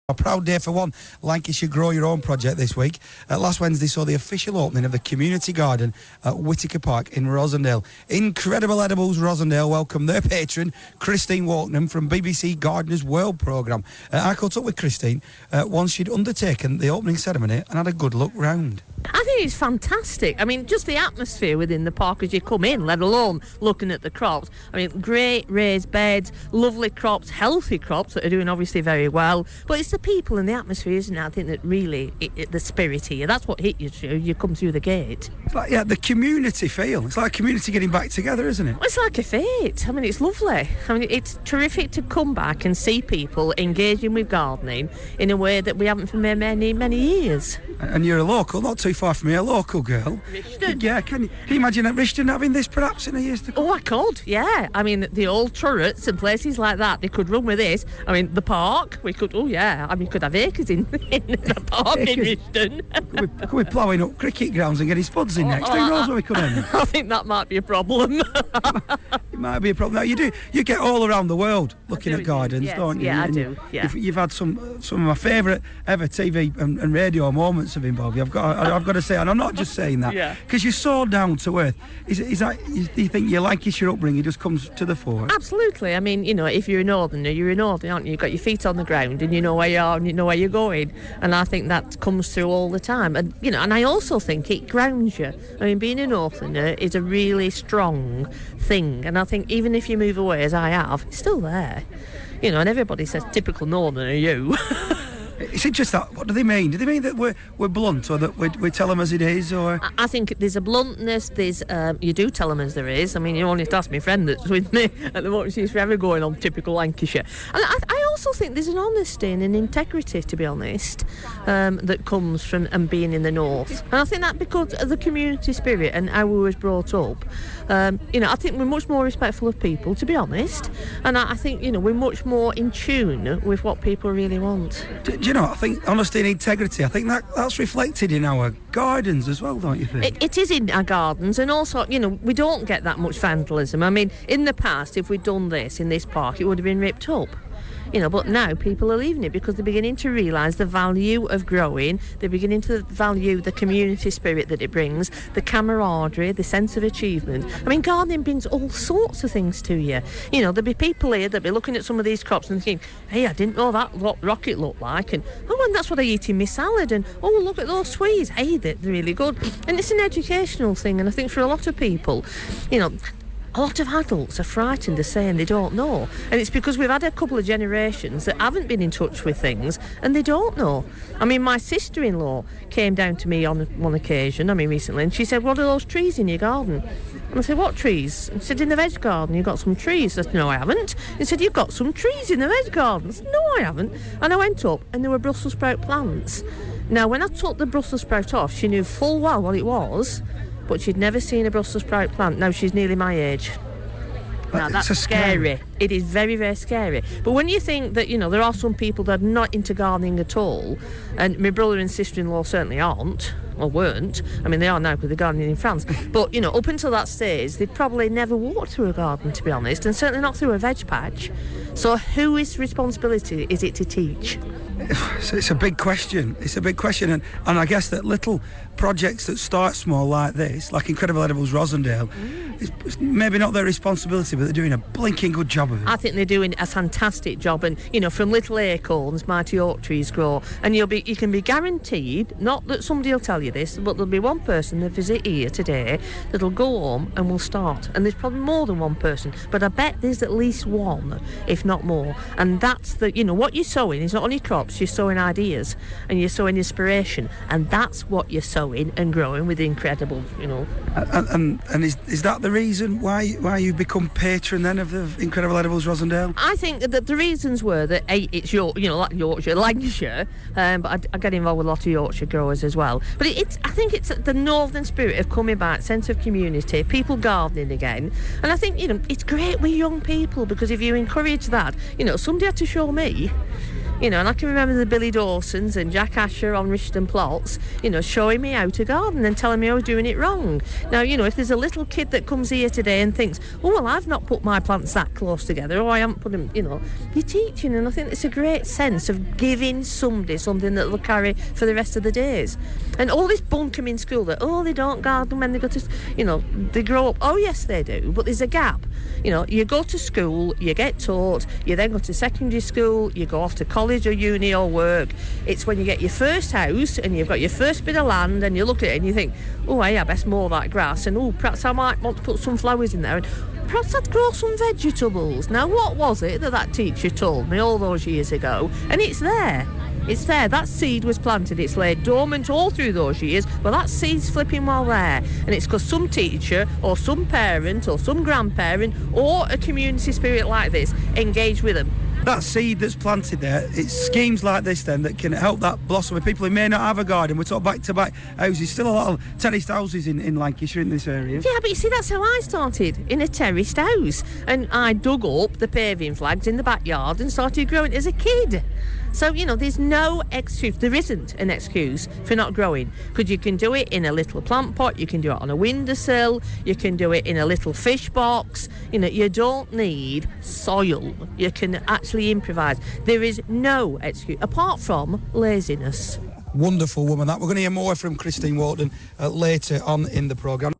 A proud day for one Lancashire Grow Your Own project this week. Last Wednesday saw the official opening of the community garden at Whitpark in Rosendale. Incredible Edibles Rosendale welcome their patron, Christine Walkenham from BBC Gardeners World programme. I caught up with Christine once she'd undertaken the opening ceremony and had a good look round. I think it's fantastic. I mean, just the atmosphere within the park as you come in, let alone looking at the crops. I mean, great raised beds, lovely crops, healthy crops that are doing obviously very well. But it's the people and the atmosphere, isn't it? I think that really, the spirit here, that's what hit you through. You come through the gate. It's like, the community feel. It's like a community getting back together, isn't it? Well, it's like a fete. I mean, it's lovely. I mean, it's terrific to come back and see people engaging with gardening in a way that we haven't for many, many years. And you're a local, not too far from here, a local girl. Rishton. Yeah, can you imagine at Rishton having this perhaps in the years to come? Oh, I could, yeah. I mean, the old turrets and places like that, they could run with this. I mean, the park, we could, you could have acres in the park in Rishton. Could we ploughing up cricket grounds and getting spuds in next? Who knows where we could end? I think that might be a problem. It might be a problem. Now, you get all around the world looking at gardens, yes, don't you? Yeah, I do, yeah. You've had some of my favourite ever TV and radio moments of involved. I've got to say, and I'm not just saying that, because you're so down to earth. Is that, do you think your Lancashire upbringing just comes to the fore? Absolutely. I mean, if you're a northerner, you're a northerner, aren't you? You've got your feet on the ground and you know where you are and you know where you're going. And I think that comes through all the time. And, and I also think it grounds you. I mean, being a northerner is a really strong thing. And I think even if you move away, as I have, it's still there. And everybody says, typical northerner, you. Is it just that? What do they mean? Do they mean that we're blunt, or that we tell them as it is, or? I think there's a bluntness. There's you do tell them as there is. I mean, you only have to ask my friend that's with me at the moment. She's forever going on typical Lancashire. And I also think there's an honesty and an integrity, to be honest, that comes from being in the north. And I think that because of the community spirit and how we was brought up. I think we're much more respectful of people, to be honest. And I think we're much more in tune with what people really want. Do you know, I think honesty and integrity, I think that's reflected in our gardens as well, don't you think? It is in our gardens, and also, we don't get that much vandalism. I mean, in the past, if we'd done this in this park, it would have been ripped up. But now people are leaving it because they're beginning to realise the value of growing. They're beginning to value the community spirit that it brings, the camaraderie, the sense of achievement. I mean, gardening brings all sorts of things to you. There'll be people here that'll be looking at some of these crops and thinking, hey, I didn't know that what rocket looked like. And that's what I eat in my salad. And, look at those sweets. Hey, they're really good. And it's an educational thing. And I think for a lot of people, a lot of adults are frightened of saying they don't know, and it's because we've had a couple of generations that haven't been in touch with things and they don't know. I mean, my sister-in-law came down to me on one occasion, recently, and she said, what are those trees in your garden? And I said, what trees? And she said, in the veg garden you've got some trees. I said, no, I haven't. He said, you've got some trees in the veg garden. I said, no, I haven't. And I went up and there were Brussels sprout plants. Now, when I took the Brussels sprout off, she knew full well what it was, but she'd never seen a Brussels sprout plant. Now she's nearly my age. Now that's scary. It is very, very scary. But when you think that, there are some people that are not into gardening at all, and my brother and sister-in-law certainly aren't, or weren't. I mean, they are now because they're gardening in France. But, up until that stage, they'd probably never walked through a garden, to be honest, and certainly not through a veg patch. So whose responsibility is it to teach? It's a big question. It's a big question, and I guess that little projects that start small like this, like Incredible Edibles Rosendale, it's maybe not their responsibility, but they're doing a blinking good job of it. I think they're doing a fantastic job, and from little acorns, mighty oak trees grow, and you can be guaranteed, not that somebody will tell you this, but there'll be one person that visit here today that'll go home and will start, and there's probably more than one person, but I bet there's at least one, if not more, and that's what you're sowing is not only crops, you're sowing ideas and you're sowing inspiration, and that's what you're sowing and growing with Incredible, And is that the reason why you become patron then of the Incredible Edibles Rosendale? I think that the reasons were that it's like Yorkshire, Lancashire, but I get involved with a lot of Yorkshire growers as well. But I think it's the northern spirit of coming back, sense of community, people gardening again, and I think it's great with young people because if you encourage that, somebody had to show me. You know, and I can remember the Billy Dawsons and Jack Asher on Rishton Plots, you know, showing me how to garden and telling me I was doing it wrong. Now, you know, if there's a little kid that comes here today and thinks, oh, well, I've not put my plants that close together, or I haven't put them, you know, you're teaching, and I think it's a great sense of giving somebody something that they'll carry for the rest of the days. And all this bunkum in school that, oh, they don't garden when they go to, you know, they grow up. Oh, yes, they do, but there's a gap. You know, you go to school, you get taught, you then go to secondary school, you go off to college or uni or work. It's when you get your first house and you've got your first bit of land and you look at it and you think, oh, hey, I best mow that grass, and oh, perhaps I might want to put some flowers in there, and perhaps I'd grow some vegetables. Now, what was it that teacher told me all those years ago? And it's there. It's there. That seed was planted. It's laid dormant all through those years, but that seed's flipping well there. And it's because some teacher or some parent or some grandparent or a community spirit like this engaged with them. That seed that's planted there, it's schemes like this then that can help that blossom with people who may not have a garden. We're talking back-to-back houses. Still a lot of terraced houses in Lancashire in this area. Yeah, but you see, that's how I started, in a terraced house. And I dug up the paving flags in the backyard and started growing as a kid. So, you know, there's no excuse. There isn't an excuse for not growing. Because you can do it in a little plant pot, you can do it on a windowsill, you can do it in a little fish box. You know, you don't need soil. You can actually improvise. There is no excuse, apart from laziness. Wonderful woman that. We're going to hear more from Christine Wharton later on in the programme.